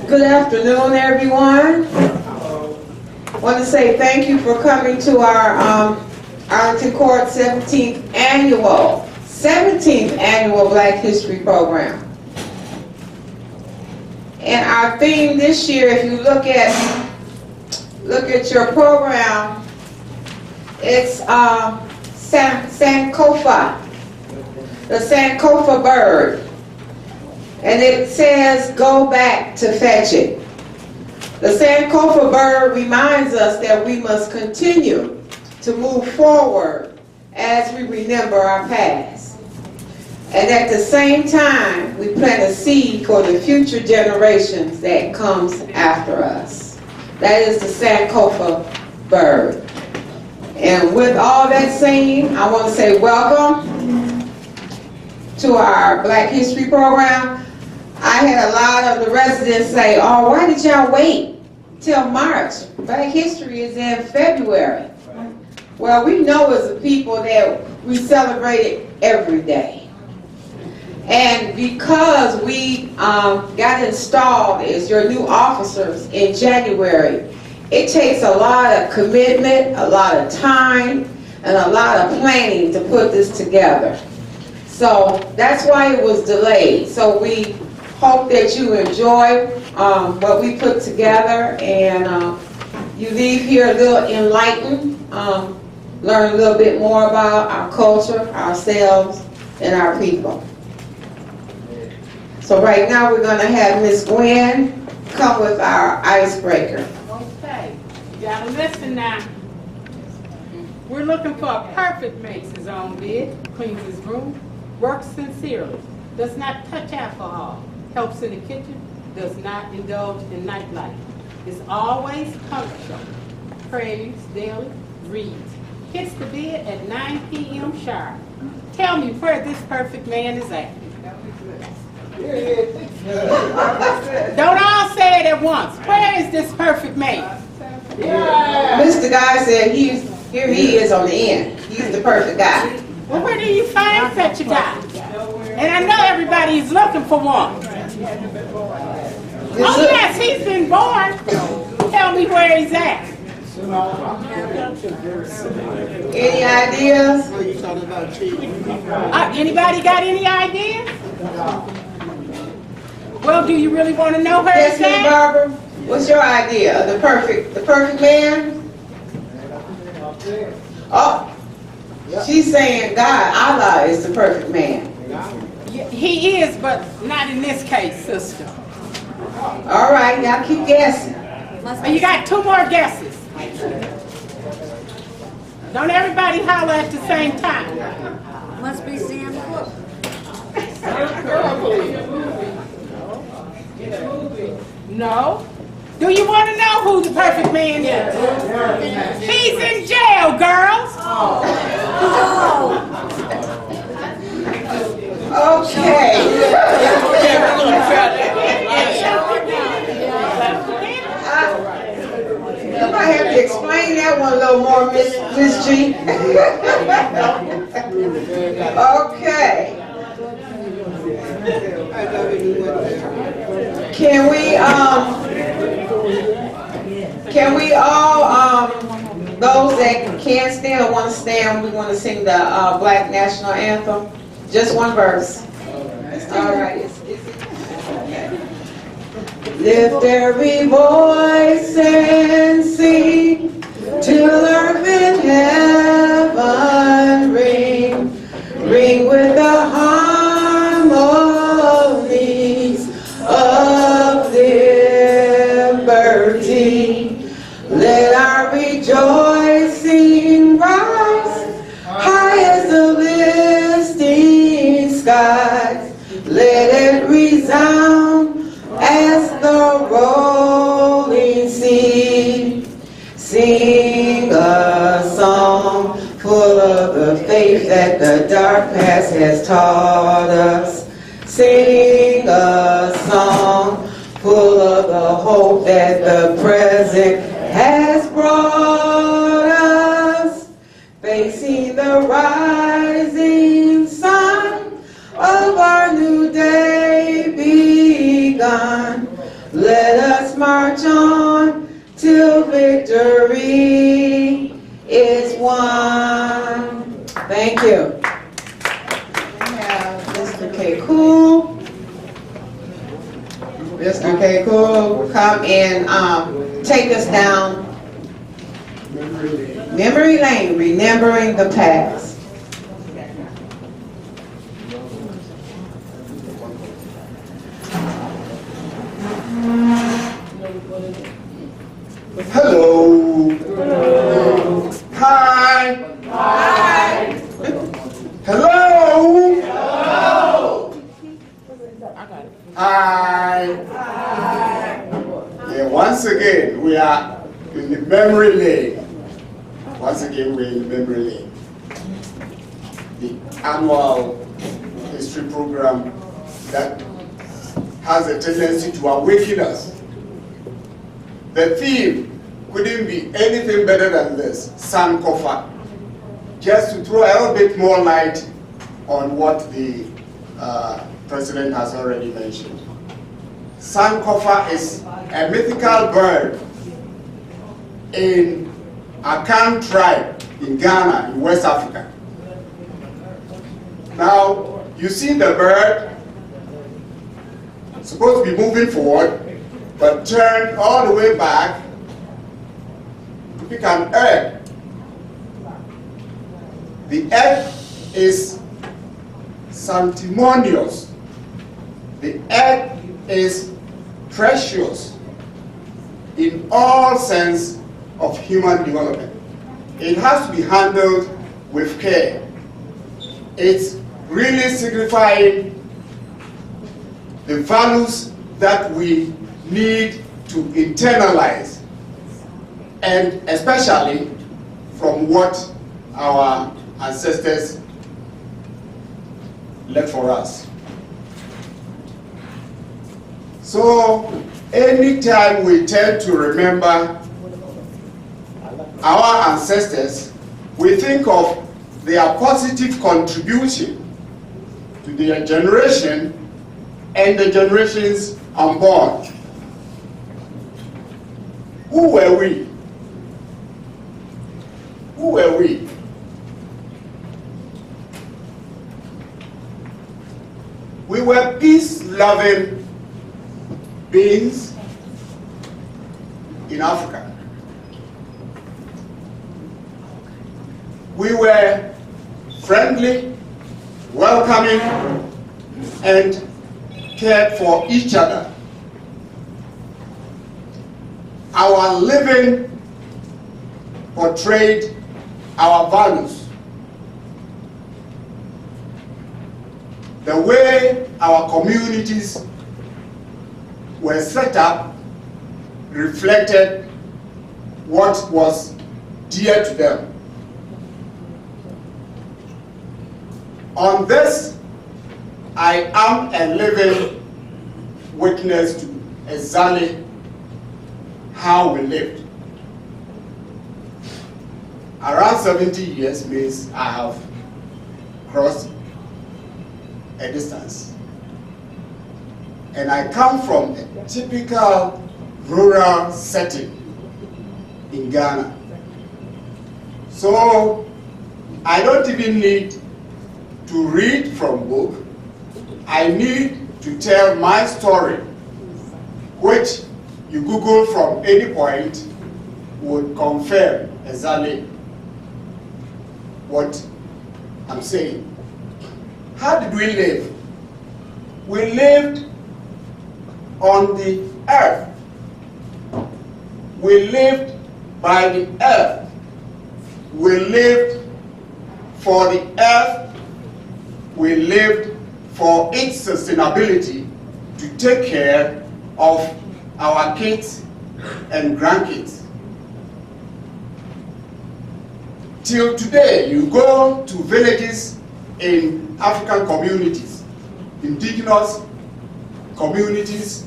Good afternoon, everyone. I want to say thank you for coming to our Arlington Court 17th annual Black History Program. And our theme this year, if you look at your program, it's Sankofa, the Sankofa bird. And it says, go back to fetch it. The Sankofa bird reminds us that we must continue to move forward as we remember our past. And at the same time, we plant a seed for the future generations that comes after us. That is the Sankofa bird. And with all that saying, I want to say welcome to our Black History Program. I had a lot of the residents say, oh, why did y'all wait till March? Black History is in February. Well, we know as a people that we celebrate it every day. And because we got installed as your new officers in January, it takes a lot of commitment, a lot of time, and a lot of planning to put this together. So that's why it was delayed. So we hope that you enjoy what we put together, and you leave here a little enlightened, learn a little bit more about our culture, ourselves, and our people. So right now we're going to have Miss Gwen come with our icebreaker. Okay, you gotta listen now. We're looking for a perfect makes his own bed, cleans his room, works sincerely, does not touch alcohol, helps in the kitchen, does not indulge in nightlife, is always punctual, prays daily, reads, hits the bed at 9 p.m. sharp. Tell me where this perfect man is at. Don't all say it at once. Where is this perfect man? Yeah. Mr. Guy said here he is on the end. He's the perfect guy. Well, where do you find such a guy? And I know everybody is looking for one. Oh yes, he's been born. Tell me where he's at. Any ideas? Anybody got any ideas? Well, do you really want to know where yes, he's at? Miss Barbara, what's your idea of the perfect man? Oh, she's saying God, Allah is the perfect man. He is, but not in this case, sister. All right, y'all keep guessing. You got 2 more guesses. Don't everybody holler at the same time. Must be Sam Cooke. No. Do you want to know who the perfect man is? He's in jail, girls. Okay. You might have to explain that one a little more, Miss G. Okay. Can we all, those that can't stand or want to stand, we want to sing the Black National Anthem. Just one verse. All right. Lift every voice and sing till earth and heaven ring, ring with the harmonies of liberty. Let our rejoicing rise high as the listing skies. Let it resound as the rolling sea. Sing a song full of the faith that the dark past has taught us. Sing a song full of the hope that the present has brought us. Facing the rising sun of our new day begun. Let us march on till victory is won. Thank you. We have Mr. K. Cool. Mr. K. Cool, come and take us down memory lane, remembering the past. Hello. Hi. Hi. Hello. Hello. Hi. Yeah, once again, we are in the memory lane. Once again, we're in the memory lane. The annual history program that has a tendency to awaken us. The theme couldn't be anything better than this, Sankofa. Just to throw a little bit more light on what the President has already mentioned. Sankofa is a mythical bird in Akan tribe in Ghana, in West Africa. Now, you see the bird supposed to be moving forward, but turn all the way back to pick an egg. The egg is sanctimonious. The egg is precious in all sense of human development. It has to be handled with care. It's really signifying the values that we need to internalize, and especially from what our ancestors left for us. So anytime we tend to remember our ancestors, we think of their positive contribution to their generation and the generations unborn. Who were we? Who were we? We were peace-loving beings in Africa. We were friendly, welcoming, and cared for each other. Our living portrayed our values. The way our communities were set up reflected what was dear to them. On this, I am a living witness to exactly how we lived. Around 70 years means I have crossed a distance. And I come from a typical rural setting in Ghana. So I don't even need to read from book. I need to tell my story, which you Google from any point would confirm exactly what I'm saying. How did we live? We lived on the earth. We lived by the earth. We lived for the earth. We lived for its sustainability to take care of our kids and grandkids. Till today, you go to villages in African communities, indigenous communities,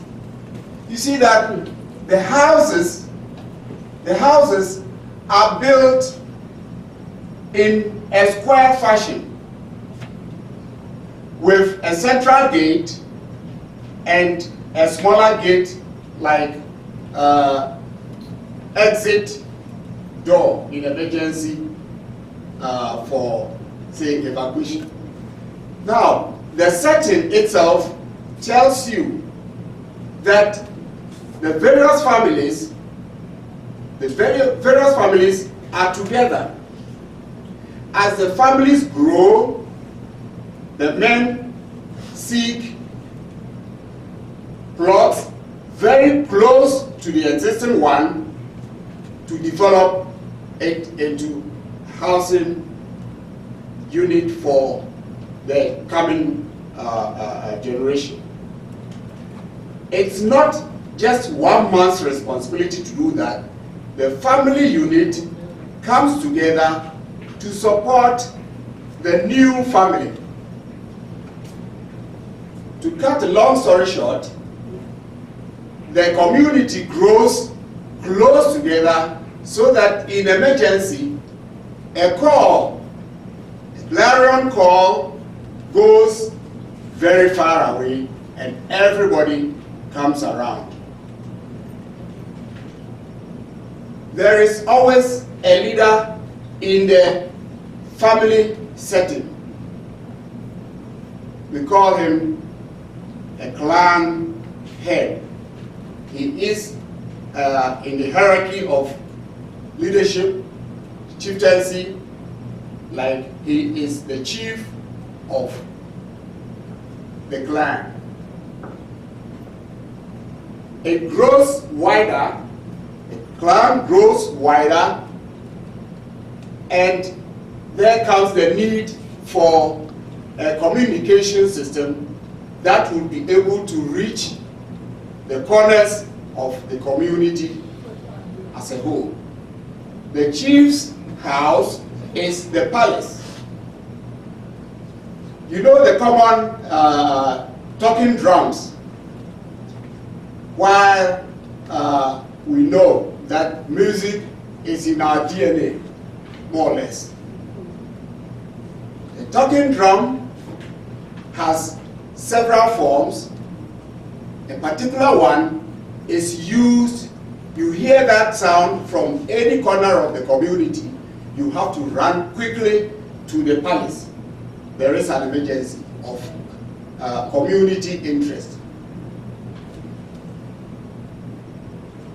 you see that the houses are built in a square fashion with a central gate and a smaller gate like exit door in emergency for, say, evacuation. Now, the setting itself tells you that the various families are together. As the families grow, the men seek plots very close to the existing one to develop it into housing unit for the coming generation. It's not just one man's responsibility to do that. The family unit comes together to support the new family. To cut a long story short, the community grows close together so that in emergency, a call, a clarion call, goes very far away and everybody comes around. There is always a leader in the family setting. We call him a clan head. He is in the hierarchy of leadership, chieftaincy, like he is the chief of the clan. It grows wider, the clan grows wider, and there comes the need for a communication system that will be able to reach the corners of the community as a whole. The chief's house is the palace. You know the common talking drums. While we know that music is in our DNA, more or less. The talking drum has several forms. A particular one is used, you hear that sound from any corner of the community, you have to run quickly to the palace. There is an emergency of community interest.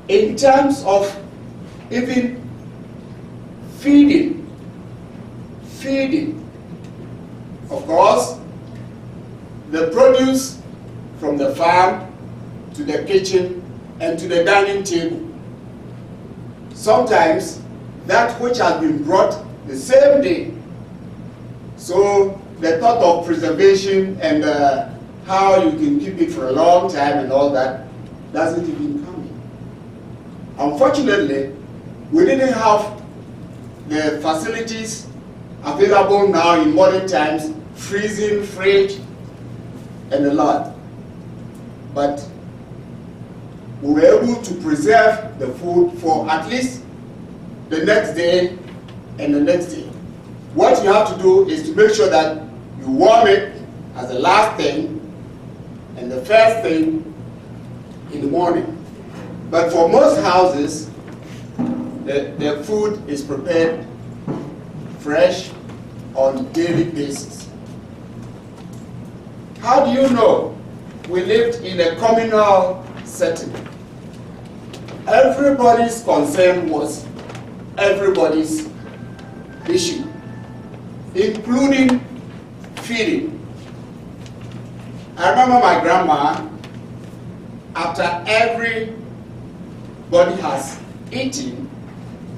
In terms of even feeding, of course, the produce from the farm to the kitchen and to the dining table. Sometimes that which has been brought the same day. So the thought of preservation and how you can keep it for a long time and all that doesn't even come in. Unfortunately, we didn't have the facilities available now in modern times, freezing, fridge, and a lot. But we were able to preserve the food for at least the next day and the next day. What you have to do is to make sure that you warm it as the last thing and the first thing in the morning. But for most houses, the food is prepared fresh on daily basis. How do you know? We lived in a communal setting. Everybody's concern was everybody's issue, including feeding. I remember my grandma, after everybody has eaten,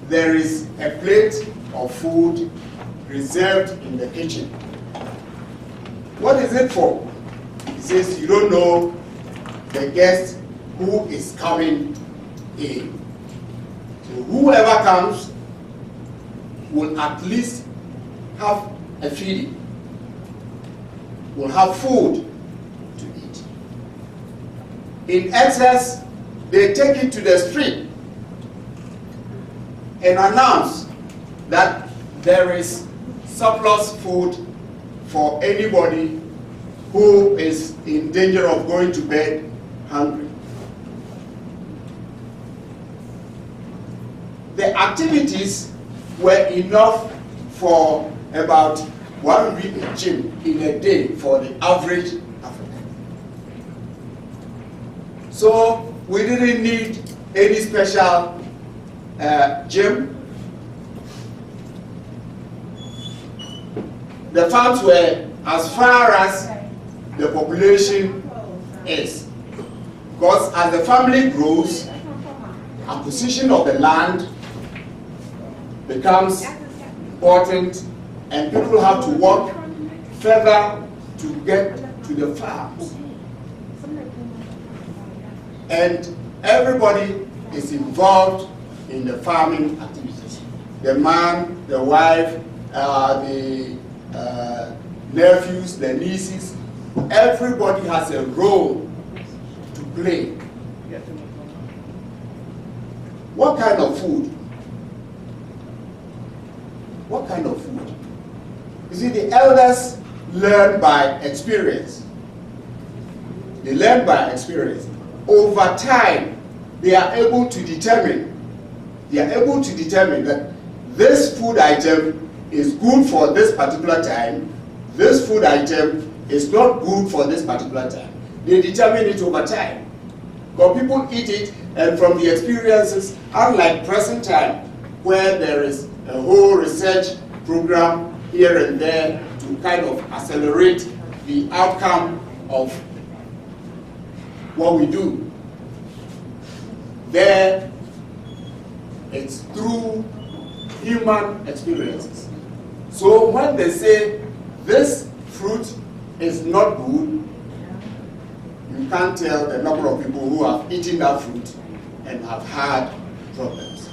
there is a plate of food reserved in the kitchen. What is it for? He says, you don't know the guest who is coming in. So whoever comes will at least have a feeding, will have food to eat. In excess, they take it to the street and announce that there is surplus food for anybody who is in danger of going to bed hungry. The activities were enough for about 1 week gym in a day for the average African. So we didn't need any special gym. The farms were as far as the population is. Because as the family grows, acquisition of the land becomes important, and people have to walk further to get to the farms. And everybody is involved in the farming activities. The man, the wife, the nephews, the nieces, everybody has a role to play. What kind of food? What kind of food? You see, the elders learn by experience. They learn by experience. Over time, they are able to determine that this food item is good for this particular time, this food item is not good for this particular time. They determine it over time. Because people eat it, and from the experiences, unlike present time, where there is a whole research program here and there to kind of accelerate the outcome of what we do. There, it's through human experiences. So when they say this fruit is not good, you can't tell the number of people who have eaten that fruit and have had problems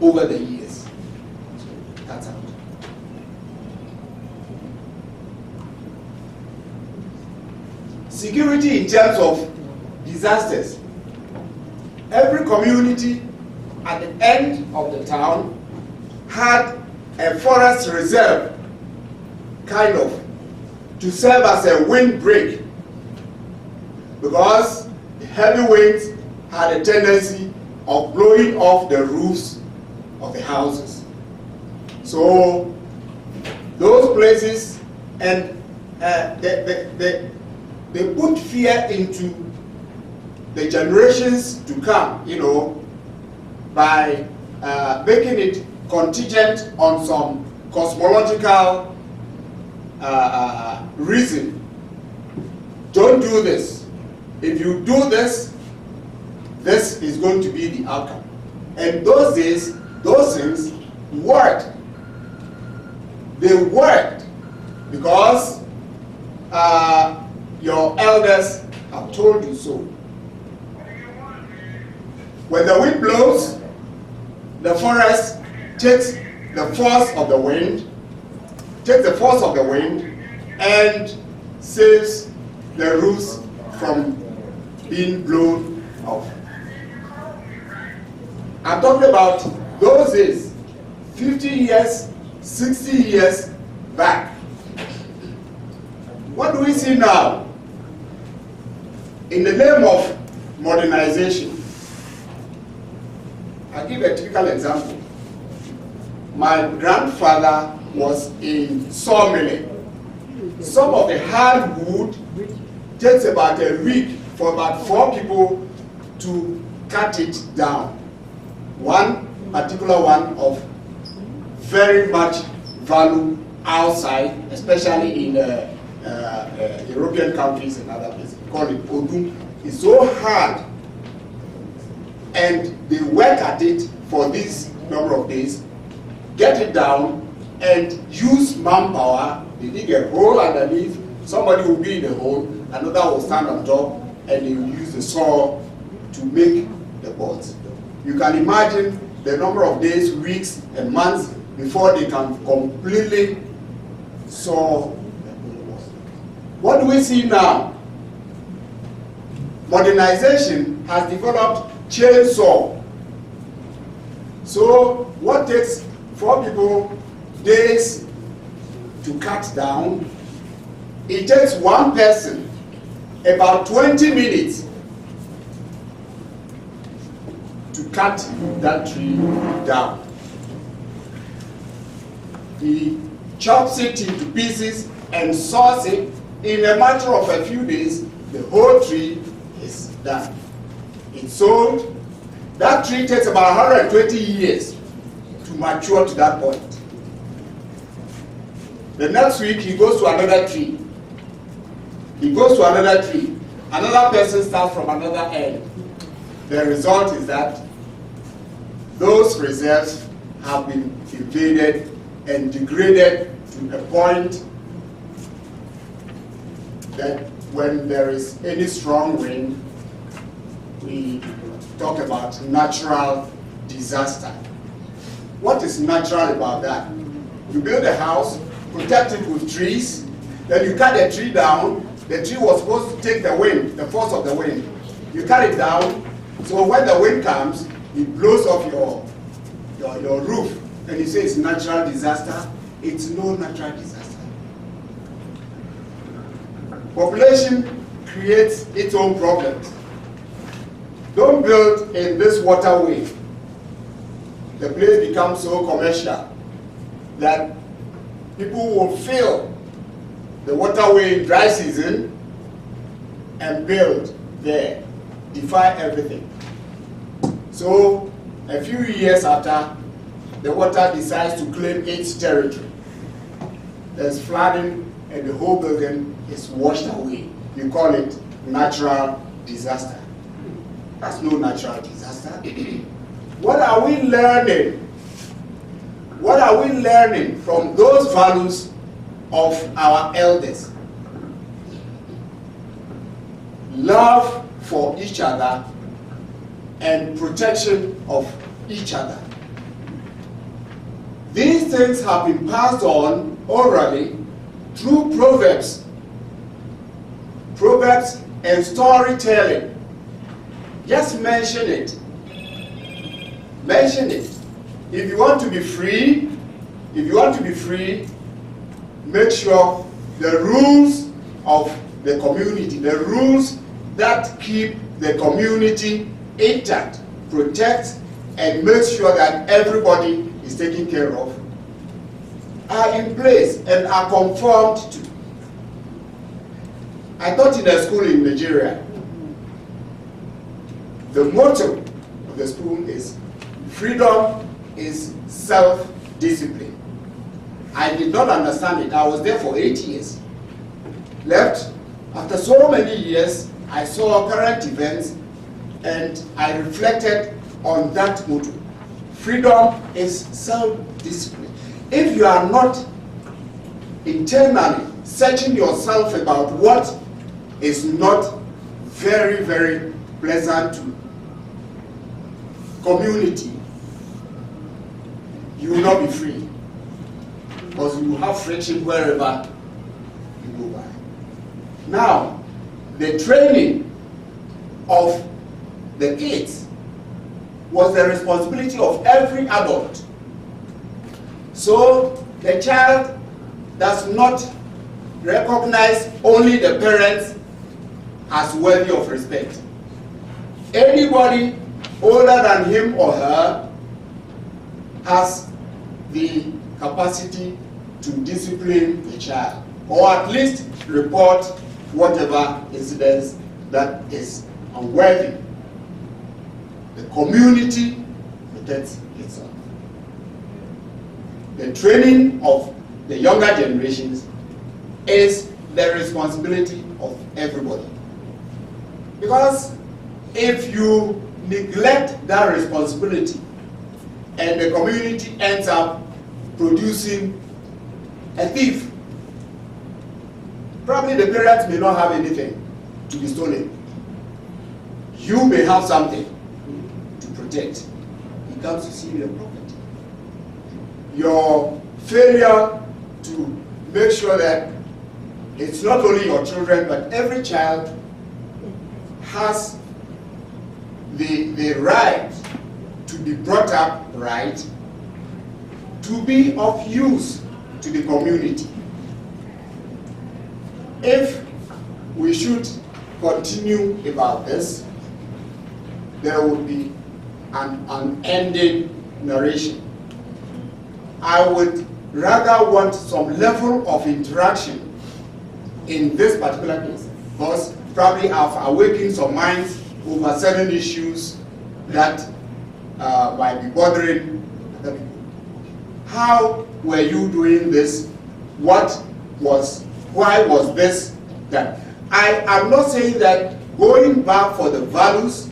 over the years. That's out. Security in terms of disasters. Every community at the end of the town had a forest reserve, kind of, to serve as a windbreak, because the heavy winds had a tendency of blowing off the roofs of the houses. So those places, and they put fear into the generations to come, you know, by making it contingent on some cosmological reason. Don't do this. If you do this, this is going to be the outcome. And those days, those things worked. They worked because your elders have told you so. When the wind blows, the forest takes the force of the wind, and saves the roofs from being blown off. I'm talking about those days, 50 years, 60 years back. What do we see now? In the name of modernization, I'll give a typical example. My grandfather was in sawmilling. Some of the hardwood takes about a week for about 4 people to cut it down. One particular one of very much value outside, especially in European countries and other places. We call it odum. It's so hard, and they work at it for this number of days, get it down, and use manpower. They dig a hole underneath, somebody will be in the hole, another will stand on top, and they will use the saw to make the boards. You can imagine the number of days, weeks, and months before they can completely saw the boards. What do we see now? Modernization has developed chainsaw. So what takes 4 people days to cut down, it takes one person about 20 minutes to cut that tree down. He chops it into pieces and saws it. In a matter of a few days, the whole tree is done. It's sold. That tree takes about 120 years to mature to that point. The next week, he goes to another tree. He goes to another tree. Another person starts from another end. The result is that those reserves have been invaded and degraded to a point that when there is any strong wind, we talk about natural disaster. What is natural about that? You build a house, protect it with trees, then you cut the tree down. The tree was supposed to take the wind, the force of the wind. You cut it down, so when the wind comes, it blows off your roof. And you say it's natural disaster. It's no natural disaster. Population creates its own problems. Don't build in this waterway. The place becomes so commercial that people will fill the waterway in dry season and build there, defy everything. So a few years after, the water decides to claim its territory. There's flooding and the whole building is washed away. You call it natural disaster. That's no natural disaster. What are we learning? What are we learning from those values of our elders? Love for each other and protection of each other. These things have been passed on orally through proverbs and storytelling. Just mention it. Mention it. If you want to be free, make sure the rules of the community, the rules that keep the community intact, protect and make sure that everybody is taken care of, are in place and are conformed to. I taught in a school in Nigeria. The motto of the school is freedom is self-discipline. I did not understand it. I was there for 8 years. Left. After so many years, I saw current events and I reflected on that motto. Freedom is self-discipline. If you are not internally searching yourself about what is not very, very pleasant to community, you will not be free. Because you will have friction wherever you go by. Now, the training of the kids was the responsibility of every adult. So the child does not recognize only the parents as worthy of respect. Anybody older than him or her has the capacity to discipline the child, or at least report whatever incidents that is unworthy. The community protects itself. The training of the younger generations is the responsibility of everybody. Because if you neglect that responsibility and the community ends up producing a thief, probably the parents may not have anything to be stolen. You may have something to protect. He comes to see your property. Your failure to make sure that it's not only your children, but every child has the right to be brought up right, to be of use to the community. if we should continue about this, there would be an unending narration. I would rather want some level of interaction in this particular case, because probably I've awakened some minds over certain issues that might be bothering other people. How were you doing this? Why was this done? I am not saying that going back for the values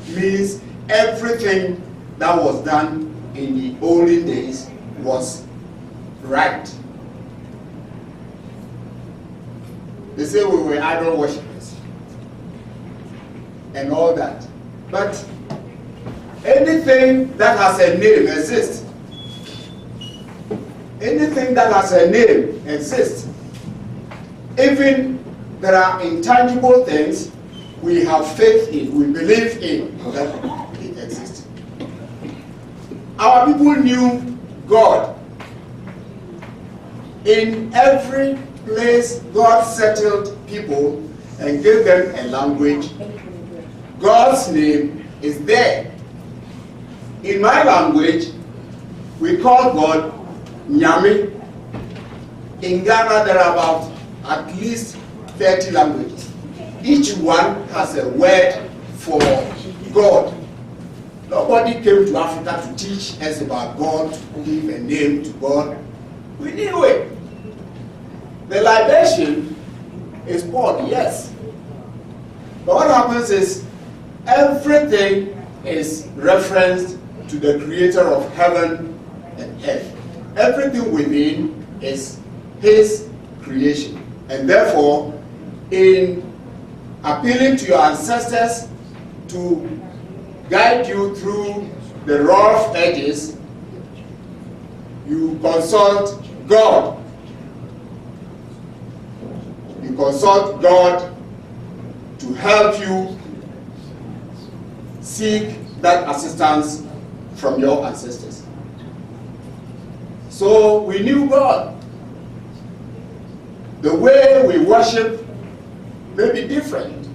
means everything that was done in the olden days was right. They say we were idol worshippers and all that. But anything that has a name exists. Anything that has a name exists. Even there are intangible things we have faith in, we believe in, that it exists. Our people knew God. In every place, God settled people and gave them a language. God's name is there. In my language, we call God Nyame. In Ghana, there are about at least 30 languages. Each one has a word for God. Nobody came to Africa to teach us about God, to give a name to God. We knew it. The libation is poured, yes. But what happens is everything is referenced to the creator of heaven and earth. Everything within is his creation. And therefore, in appealing to your ancestors to guide you through the rough edges, you consult God. You consult God to help you seek that assistance from your ancestors. So we knew God. The way we worship may be different.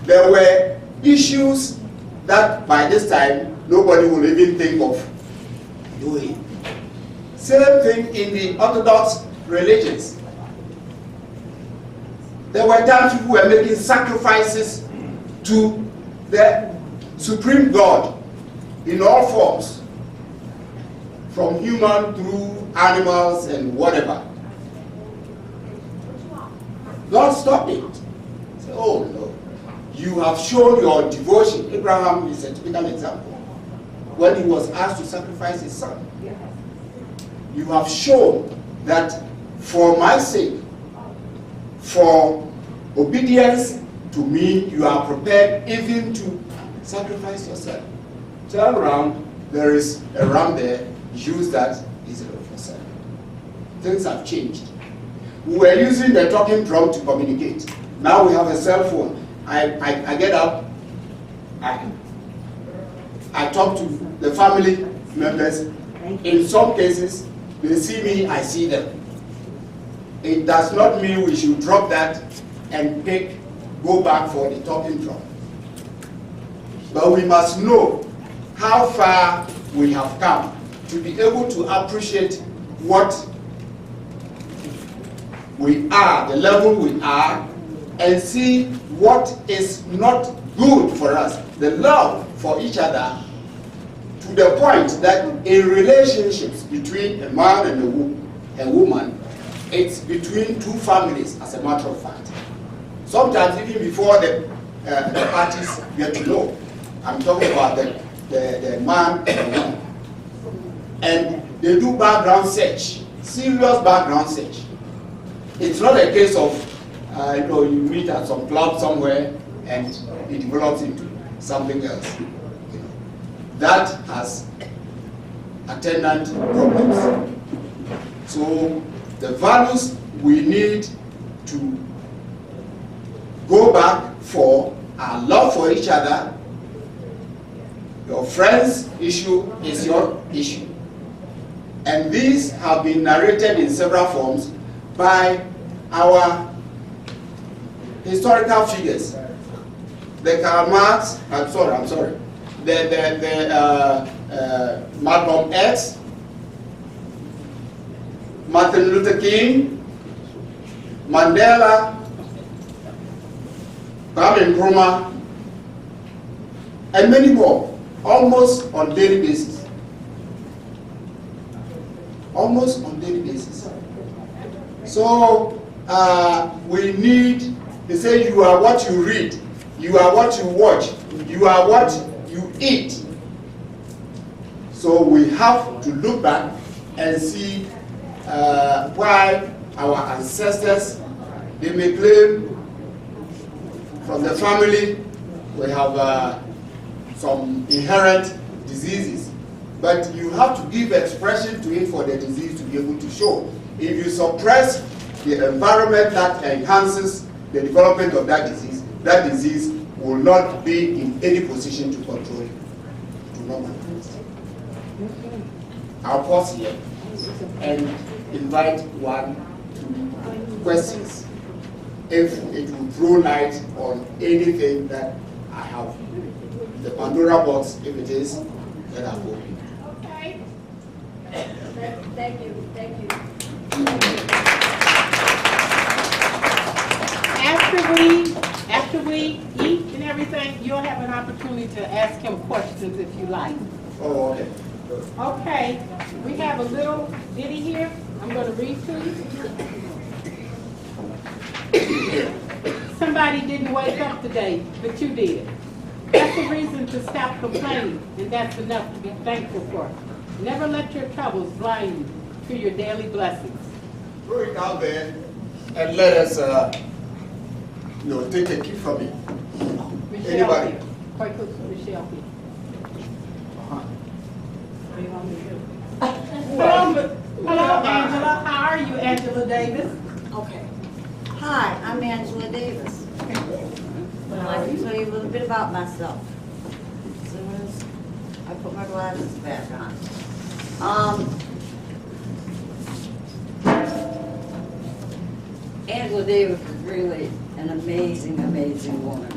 There were issues that by this time nobody will even think of doing. Same thing in the Orthodox religions. There were times people were making sacrifices to the supreme God in all forms, from human through animals and whatever. God stopped it. Say, oh no, you have shown your devotion. Abraham is a typical example. When he was asked to sacrifice his son, you have shown that for my sake, for obedience to me, you are prepared even to sacrifice yourself. Turn around, there is a ram there, use that instead of yourself. Things have changed. We were using the talking drum to communicate. Now we have a cell phone. I get up, I talk to the family members. In some cases, they see me, I see them. It does not mean we should drop that and go back for the talking drum. But we must know how far we have come to be able to appreciate what we are, the level we are, and see what is not good for us. The love for each other, to the point that in relationships between a man and a woman, it's between two families, as a matter of fact. Sometimes even before the parties get to know. I'm talking about the man and the woman. And they do background search, serious background search. It's not a case of, you meet at some club somewhere and it develops into something else. That has attendant problems. So the values we need to go back for our love for each other. Your friend's issue is your issue. And these have been narrated in several forms by our historical figures. The Karl Marx, Malcolm X, Martin Luther King, Mandela, Kwame Nkrumah, and many more, almost on daily basis. Almost on daily basis. So we need, they say you are what you read, you are what you watch, you are what you eat. So we have to look back and see why our ancestors, they may claim from the family we have some inherent diseases, but you have to give expression to it for the disease to be able to show. If you suppress the environment that enhances the development of that disease will not be in any position to control it, to normalize. I'll pause here and invite 1 to 2 questions, if it will throw light on anything that I have. The Pandora box, if it is, then I'll open. Okay. Thank you, thank you. After we eat and everything, you'll have an opportunity to ask him questions if you like. Oh, okay. Okay, we have a little ditty here. I'm going to read to you. Somebody didn't wake up today, but you did. That's a reason to stop complaining, and that's enough to be thankful for. Never let your troubles blind you to your daily blessings. Throw it out there and let us take a cue from it. Michelle Anybody? here. Quite close to Michelle here. What do you want me to do? Hello, Angela. How are you, Angela Davis? Okay. Hi, I'm Angela Davis. I'd like to tell you a little bit about myself. As soon as I put my glasses back on. Angela Davis is really an amazing, amazing woman.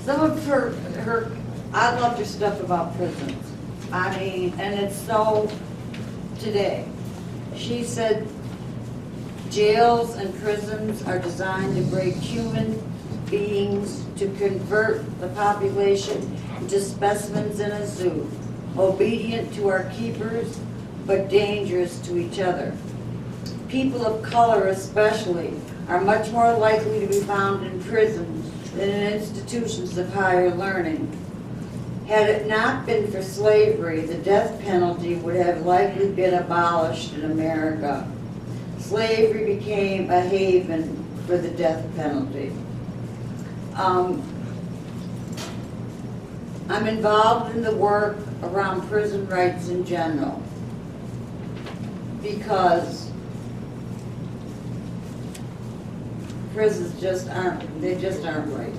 Some of her, I loved her stuff about prisons. I mean, and it's so today. She said jails and prisons are designed to break human beings, to convert the population into specimens in a zoo, obedient to our keepers, but dangerous to each other. People of color especially are much more likely to be found in prisons than in institutions of higher learning. Had it not been for slavery, the death penalty would have likely been abolished in America. Slavery became a haven for the death penalty. I'm involved in the work around prison rights in general because prisons just aren't right.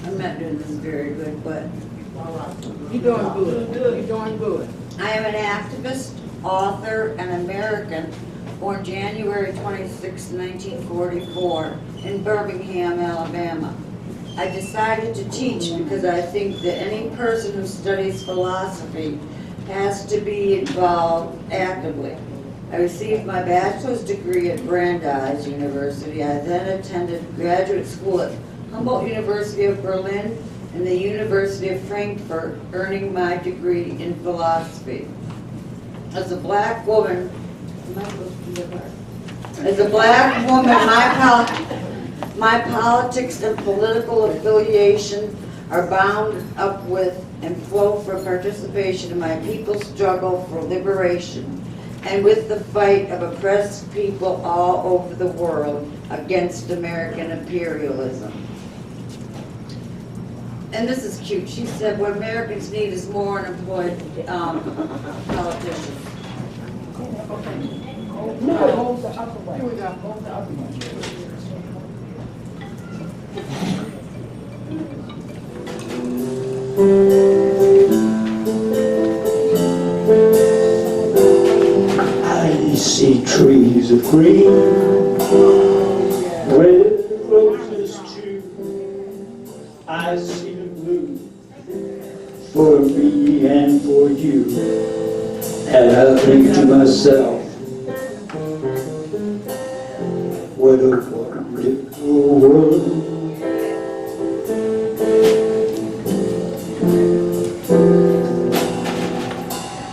I'm not doing this very good, but You're doing good. You're doing good. I am an activist, author, and American, born January 26, 1944, in Birmingham, Alabama. I decided to teach because I think that any person who studies philosophy has to be involved actively. I received my bachelor's degree at Brandeis University. I then attended graduate school at Humboldt University of Berlin and the University of Frankfurt, earning my degree in philosophy. As a black woman, my politics and political affiliation are bound up with and flow from participation in my people's struggle for liberation and with the fight of oppressed people all over the world against American imperialism. And this is cute. She said, what Americans need is more unemployed politicians. No, hold the upper way. Here we go. Hold the upper way. of green, red roses too. I see the blue for me and for you. And I think to myself, what a wonderful world.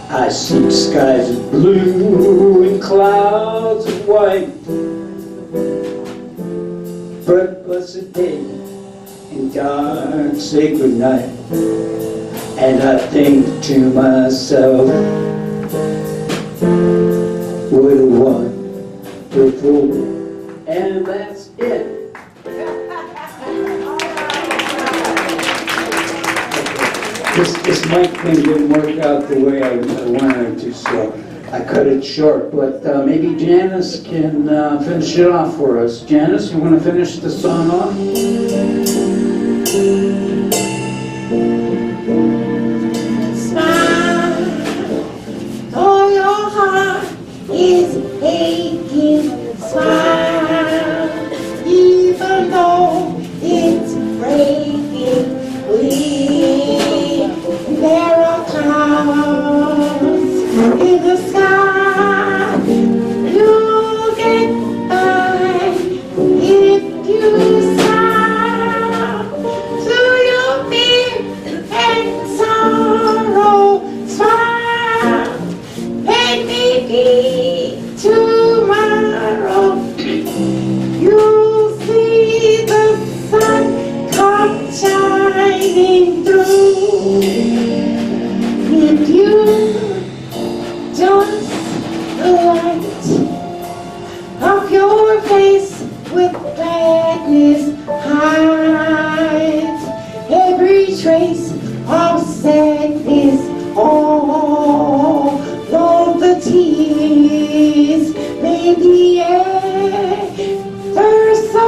I see skies of blue and clouds of white, bright blessed day and dark sacred night. And I think to myself, what a wonderful world. And that's it. This mic thing didn't work out the way I wanted to, so I cut it short. But maybe Janice can finish it off for us. Janice, you want to finish the song off? Smile, though your heart is aching. Smile, even though it's breaking. There are clouds in the sky. You'll get by if you smile through your fear and sorrow. Smile, and maybe tomorrow you'll see the sun come shining through. If you don't the light of your face with gladness hides every trace of sadness. All of the tears may be ever so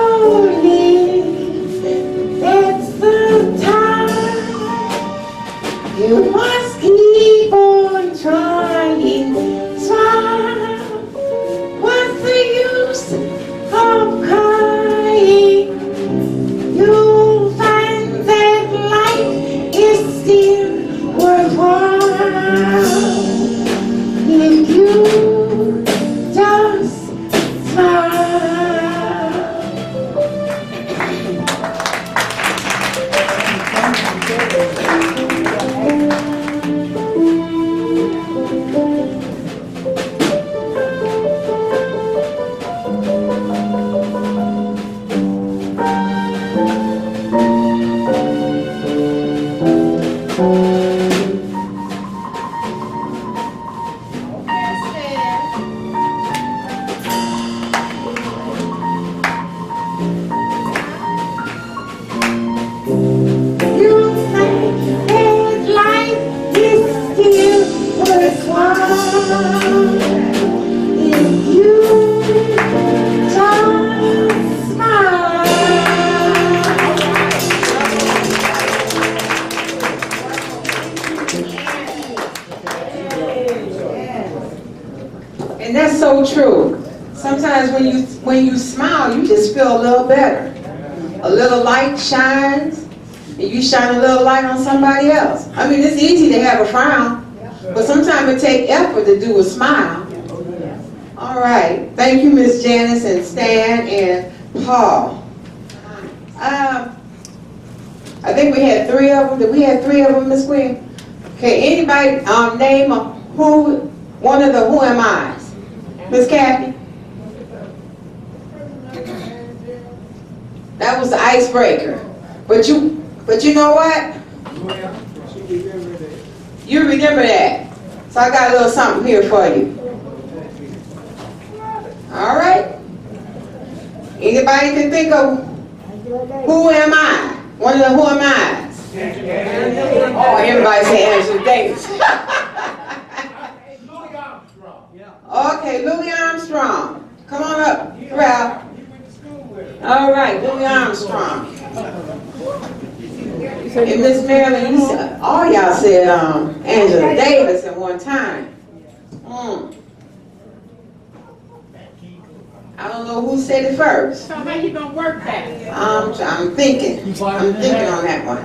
near. That's the time you must keep on trying. Smile. What's the use of crying? You'll find that life is still worthwhile if you just smile. And that's so true. Sometimes when you smile, you just feel a little better. A little light shines, and you shine a little light on somebody else. I mean, it's easy to have a frown, but sometimes it takes effort to do a smile. All right. Thank you, Miss Janice and Stan and Paul. I think we had 3 of them. Did we have 3 of them, Miss Queen? Okay, anybody name one of the who am I's? Miss Kathy? That was the icebreaker. But you know what? You remember that. So I got a little something here for you. All right? Anybody can think of who am I? One of the who am I's. Oh, everybody say Angela Davis. Okay, Louis Armstrong. Come on up, Ralph. All right, Louis Armstrong. And Miss Marilyn, you said, all y'all said Angela Davis at one time. I don't know who said it first. So how you gonna work that? I'm thinking on that one.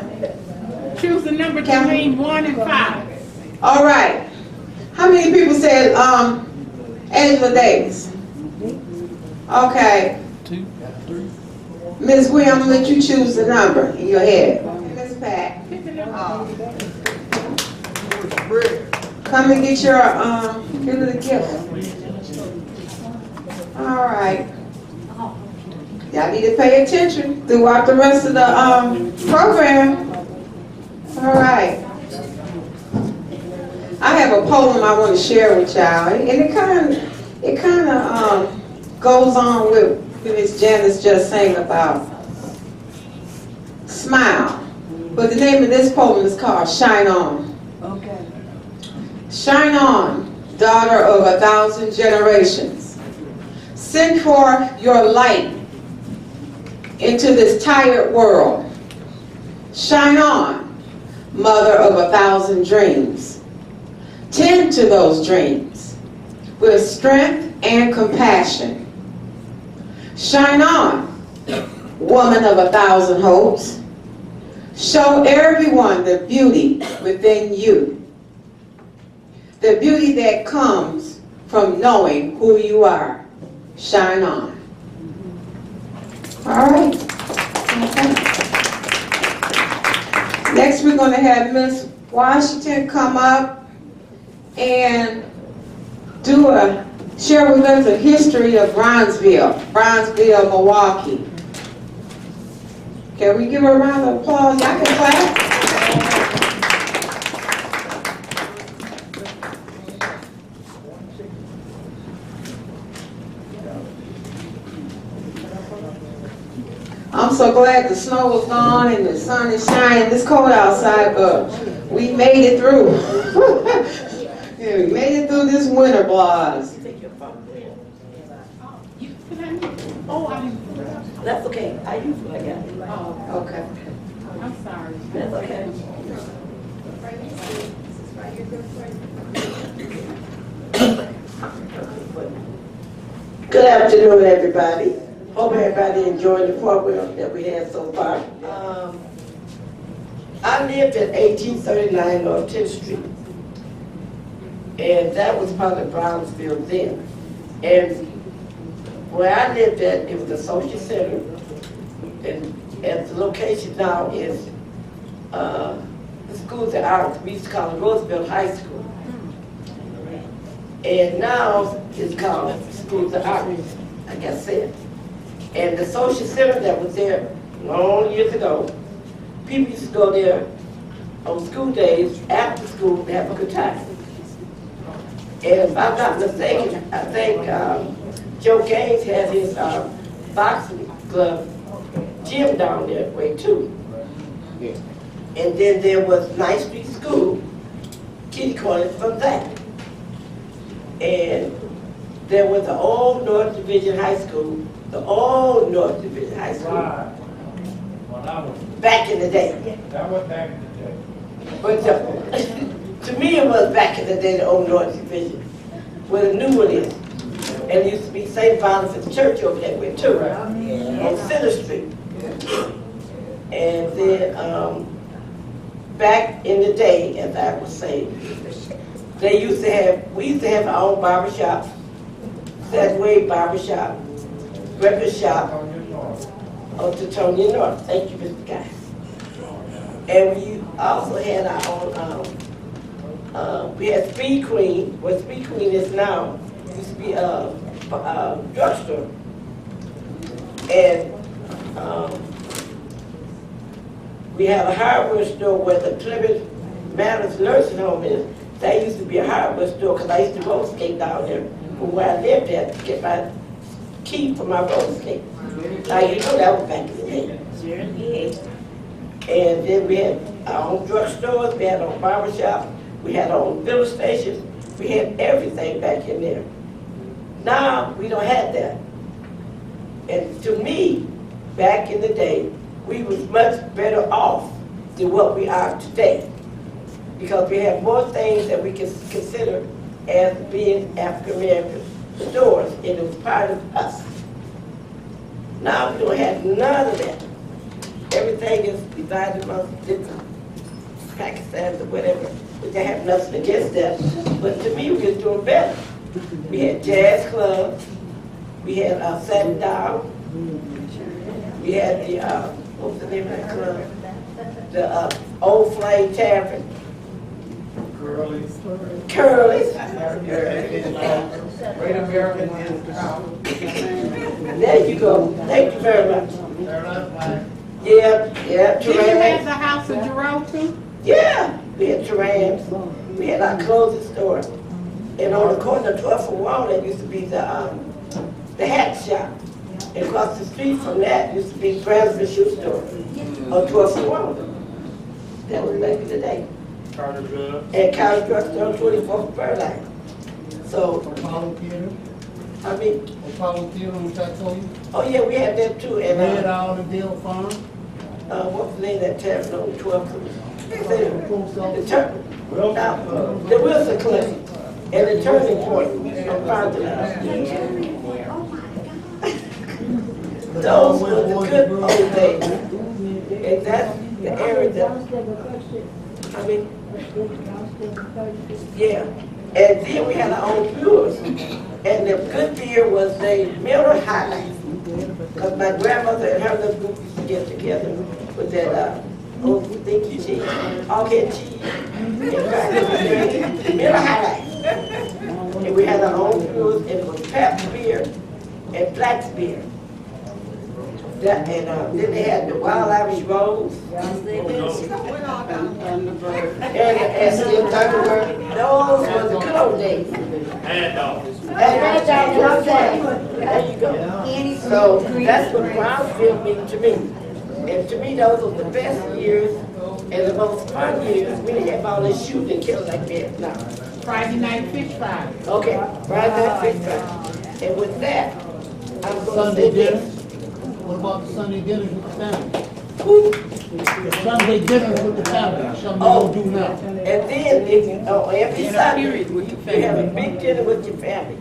Choose a number between 1 and 5. All right. How many people said Angela Davis? Okay. 2, 3. Ms. Gwen, I'm gonna let you choose the number in your head. Ms. Pat, come and get your little gift. All right. Y'all need to pay attention throughout the rest of the program. All right. I have a poem I want to share with y'all, and it kind of goes on with Miss Janice just saying about smile. But the name of this poem is called Shine On. Okay. Shine on, daughter of 1,000 generations. Send forth your light into this tired world. Shine on, mother of 1,000 dreams. Tend to those dreams with strength and compassion. Shine on, woman of 1,000 hopes. Show everyone the beauty within you. The beauty that comes from knowing who you are. Shine on. All right. Okay. Next, we're going to have Miss Washington come up and share with us a history of Bronzeville, Milwaukee. Can we give her a round of applause? Y'all can clap. I'm so glad the snow was gone and the sun is shining. It's cold outside, but we made it through. Yeah, we made it through this winter, boys. That's okay. I usually got it. Oh, Okay. I'm sorry. That's okay. Good afternoon, everybody. Hope everybody enjoyed the program that we had so far. I lived at 1839 North 10th Street, and that was part of Brownsville then. And where I lived at, it was a social center, and the location now is the Schools of Arts. We used to call it Roosevelt High School. And now it's called Schools of Arts, like I said. And the social center that was there long years ago, people used to go there on school days, after school, to have a good time. And if I'm not mistaken, I think Joe Gaines had his boxing glove gym down that way too. And then there was Ninth Street School, kitty corner from that. And there was the old North Division High School, the old North Division High School. Right. Well, that was, Back in the day. that was back in the day. But to me it was back in the day, the old North Division, where the new one is. And it used to be St. Boniface Church over that way too, on Center Street. And then back in the day, as I was saying, we used to have our own barbershop, Sedway Barbershop, record shop, on Teutonia North. Thank you, Mr. Guy. And we also had our own, we had Speed Queen, where Speed Queen is now, used to be a drugstore. And we have a hardware store where the Plymouth Matters Nursing Home is. That used to be a hardware store because I used to roller skate down there from where I lived at to get my key for my roller skate. Now you know that was back in the day. And then we had our own drugstores, we had our own barbershop, we had our own filling stations, we had everything back in there. Now we don't have that. And to me, back in the day, we was much better off than what we are today. Because we have more things that we can consider as being African American stores, and it was part of us. Now we don't have none of that. Everything is divided amongst different Pakistans or whatever, which I have nothing against that. But to me, we was doing better. We had jazz clubs, we had Satin Down, we had the, what was the name of that club? The Old Flame Tavern. Curly's. Curly's. Great American is There you go. Thank you very much. Yeah, Did you have Turan's. the House of Giroux too? Yeah, we had Turan's. We had our clothing store. And on the corner of 12th and Walnut used to be the hat shop. And across the street from that used to be Brownsville Shoe Store on 12th and Walnut. That was back in the day. Carter Drug. And County Drug Store on 24th and Burleigh. So, Apollo Theater. I mean, Apollo Theater, which I told you. oh yeah, we had that too. And Red Isle and Dale Farm. what's the name of that tavern on 12th? The Wilson Clinic and the Turning Point on Fountain. Those were the good old days. And that's the area that, I mean, yeah. And then we had our own brewers. And the good beer was the Miller High Life. Because my grandmother and her little group used to get together with that old stinky cheese, all-head cheese, and Miller High Life. And we had our own brewers, and it was Pabst beer and Black's beer. That, and then they had the Wild Irish Rose. And Thunderbird. Those were the good old days. Mad Dog. There you go. So that's what Brownsville means to me. And to me, those were the best years and the most fun years. We didn't have all this shooting and killing like that now. Friday night fish fry. Okay, Friday night fish fry. And with that, I'm going to Sunday say dinner. this. What about the Sunday dinners with the family? Who? The Sunday dinners with the family, something Oh, you don't do now. and then if you, every Sunday, you have a big dinner with your family.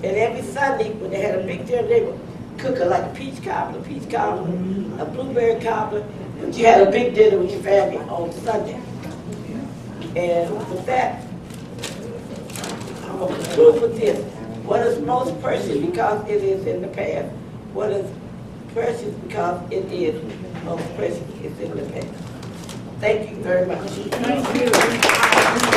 And every Sunday, when they had a big dinner, they would cook like a peach cobbler, a blueberry cobbler. But you had a big dinner with your family on Sunday. And with that, I'm going to conclude with this. What is most precious because it is in the past? What is precious because it is most precious is in the past? Thank you very much. Thank you.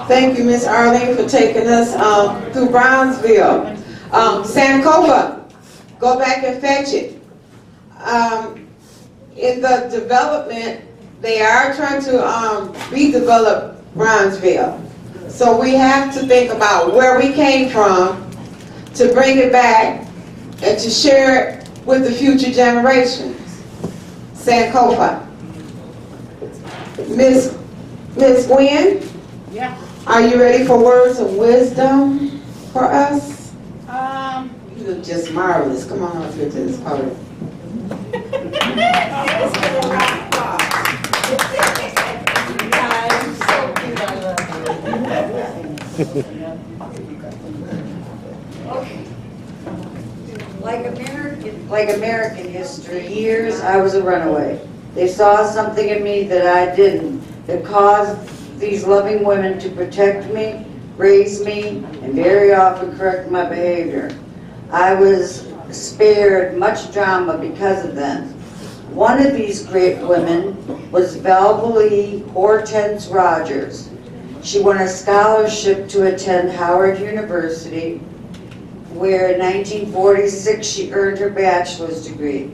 Thank you, Miss Arlene, for taking us through Brownsville. Sankofa, go back and fetch it. In the development, they are trying to redevelop Brownsville. So we have to think about where we came from to bring it back and to share it with the future generations. Sankofa. Miss Gwen? Yeah. Are you ready for words of wisdom for us? You look just marvelous. Come on up here to this podium. Like American history, years I was a runaway. They saw something in me that I didn't, that caused these loving women to protect me, raise me, and very often correct my behavior. I was spared much drama because of them. One of these great women was Valvoline Hortense Rogers. She won a scholarship to attend Howard University, where in 1946 she earned her bachelor's degree.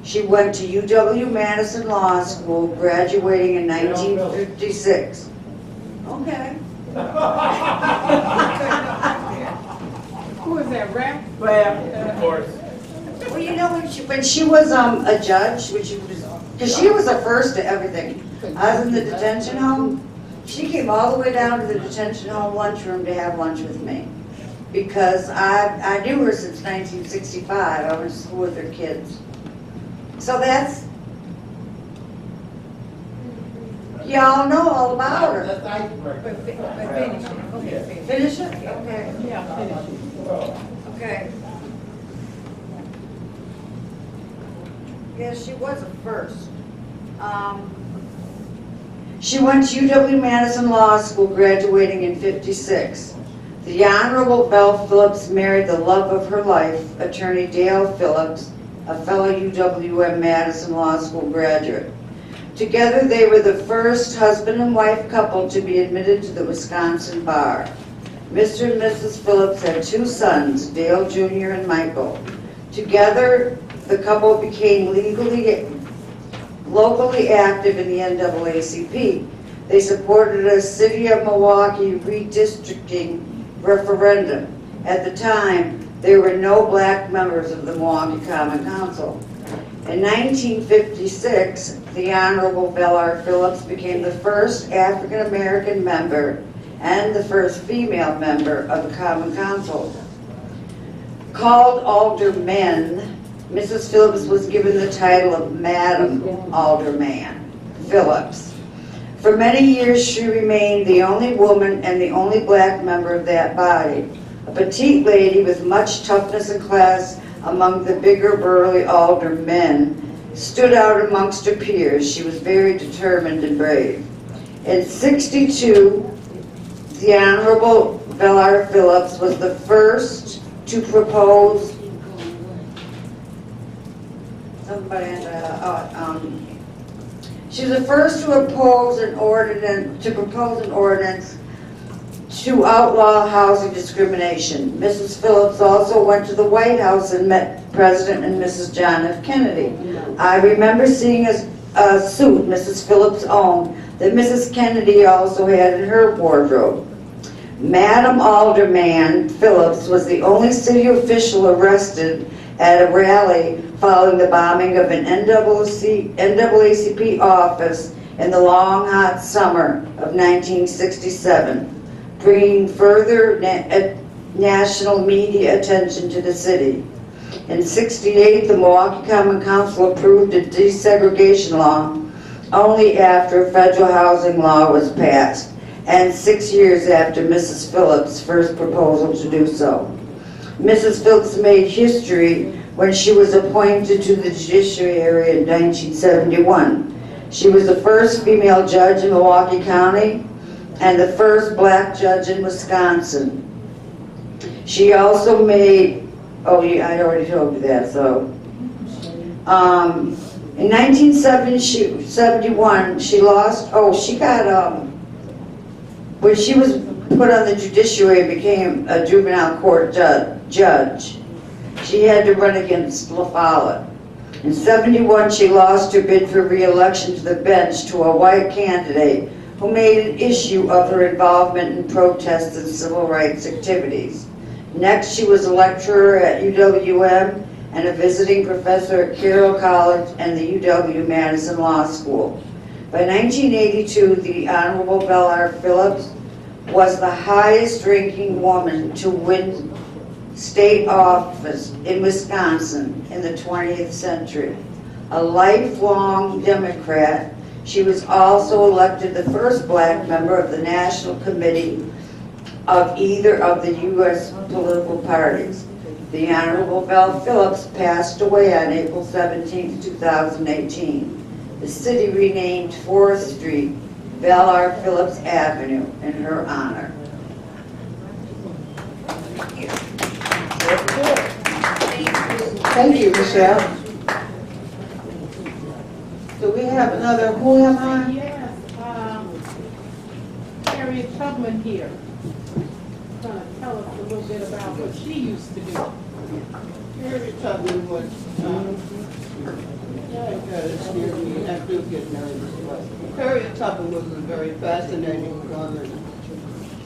She went to UW-Madison Law School, graduating in 1956. Okay. Who is that, rap? Of course. Well, you know, when she was a judge, because she was the first to everything. I was in the detention home. She came all the way down to the detention home lunchroom to have lunch with me. Because I knew her since 1965. I went to school with her kids. So that's Y'all know all about her. That's the icebreaker. Finish it? Okay. Yeah, finish it. Okay. Yeah, she was a first. She went to UW-Madison Law School, graduating in '56. The Honorable Belle Phillips married the love of her life, attorney Dale Phillips, a fellow UW-Madison Law School graduate. Together, they were the first husband and wife couple to be admitted to the Wisconsin bar. Mr. and Mrs. Phillips had 2 sons, Dale Jr. and Michael. Together, the couple became locally active in the NAACP. They supported a City of Milwaukee redistricting referendum. At the time, there were no black members of the Milwaukee Common Council. In 1956, the Honorable Belle R. Phillips became the first African-American member and the first female member of the Common Council. Called aldermen, Mrs. Phillips was given the title of Madam Alderman Phillips. For many years, she remained the only woman and the only black member of that body. A petite lady with much toughness and class among the bigger, burly aldermen, stood out amongst her peers. She was very determined and brave. In '62, the Honorable Belle R. Phillips was the first to propose she was the first to propose an ordinance to outlaw housing discrimination. Mrs. Phillips also went to the White House and met President and Mrs. John F. Kennedy. I remember seeing a suit Mrs. Phillips owned that Mrs. Kennedy also had in her wardrobe. Madam Alderman Phillips was the only city official arrested at a rally following the bombing of an NAACP office in the long, hot summer of 1967, bringing further national media attention to the city. In '68, the Milwaukee Common Council approved a desegregation law only after a federal housing law was passed, and 6 years after Mrs. Phillips' first proposal to do so. Mrs. Phillips made history when she was appointed to the judiciary in 1971. She was the first female judge in Milwaukee County and the first black judge in Wisconsin. She also made, oh yeah, I already told you that, so. In 1971, she lost, when she was put on the judiciary and became a juvenile court judge, she had to run against La Follette. In '71, she lost her bid for re-election to the bench to a white candidate who made an issue of her involvement in protests and civil rights activities. Next, she was a lecturer at UWM and a visiting professor at Carroll College and the UW-Madison Law School. By 1982, the Honorable Belle R. Phillips was the highest-ranking woman to win state office in Wisconsin in the 20th century. A lifelong Democrat, she was also elected the first black member of the National Committee of either of the U.S. political parties. The Honorable Belle Phillips passed away on April 17, 2018. The city renamed 4th Street Belle R. Phillips Avenue in her honor. Thank you, Michelle. Do we have another, who am I? Yes, Harriet Tubman here. Going to tell us a little bit about what she used to do. Harriet Tubman was, excuse me, I do get nervous, but Harriet Tubman was a very fascinating woman.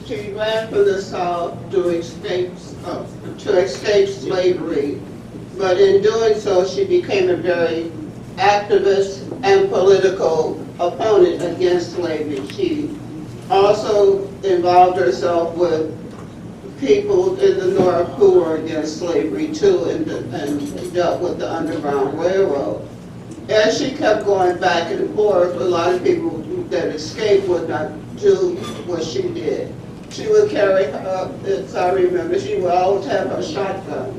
She ran for the South to escape slavery, but in doing so, she became a very activist and political opponent against slavery. She also involved herself with people in the North who were against slavery too, and dealt with the Underground Railroad. As she kept going back and forth, a lot of people that escaped would not do what she did. She would carry her, as I remember, she would always have her shotgun.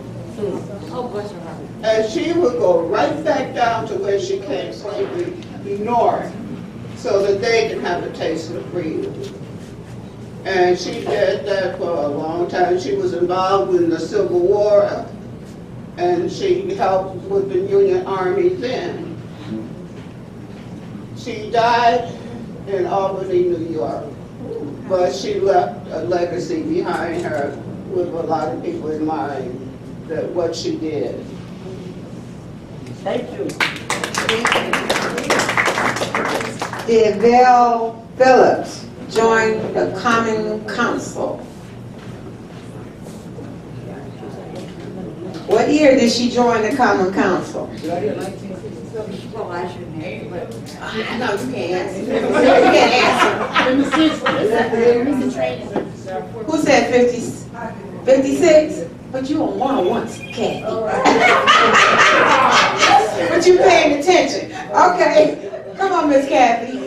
And she would go right back down to where she came slavery north, so that they can have a taste of freedom. And she did that for a long time. She was involved in the Civil War, and she helped with the Union Army then. She died in Albany, New York, but she left a legacy behind her with a lot of people in mind, that what she did. Thank you. Did Val Phillips join the Common Council? What year did she join the Common Council? Well, I shouldn't have, but No, you can't answer. You can't answer. Who said 50, 56? But you on 101, Kathy. But you paying attention. Okay. Come on, Miss Kathy.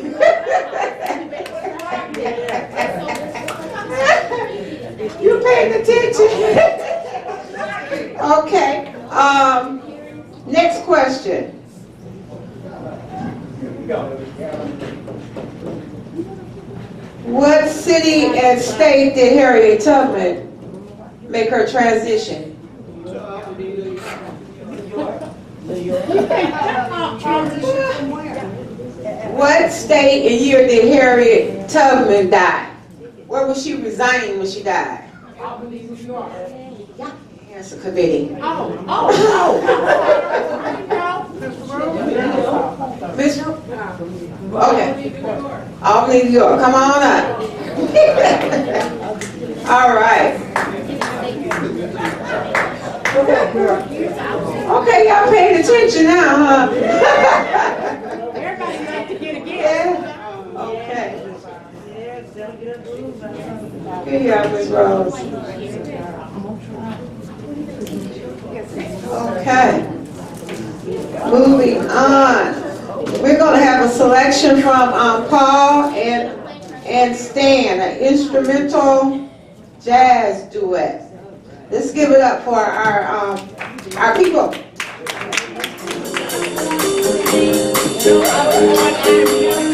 You paying attention. Okay. Next question. What city and state did Harriet Tubman make her transition? What state and year did Harriet Tubman die? Where was she resigning when she died? Albany, New York. Answer committee. Miss, okay. Albany, New York. Come on up. All right. Okay, y'all paying attention now, huh? Everybody like to get a gift. Yeah. Okay. Here you are, Ms. Rose. Okay. Moving on. We're going to have a selection from Paul and Stan, an instrumental jazz duet. Let's give it up for our people. You know,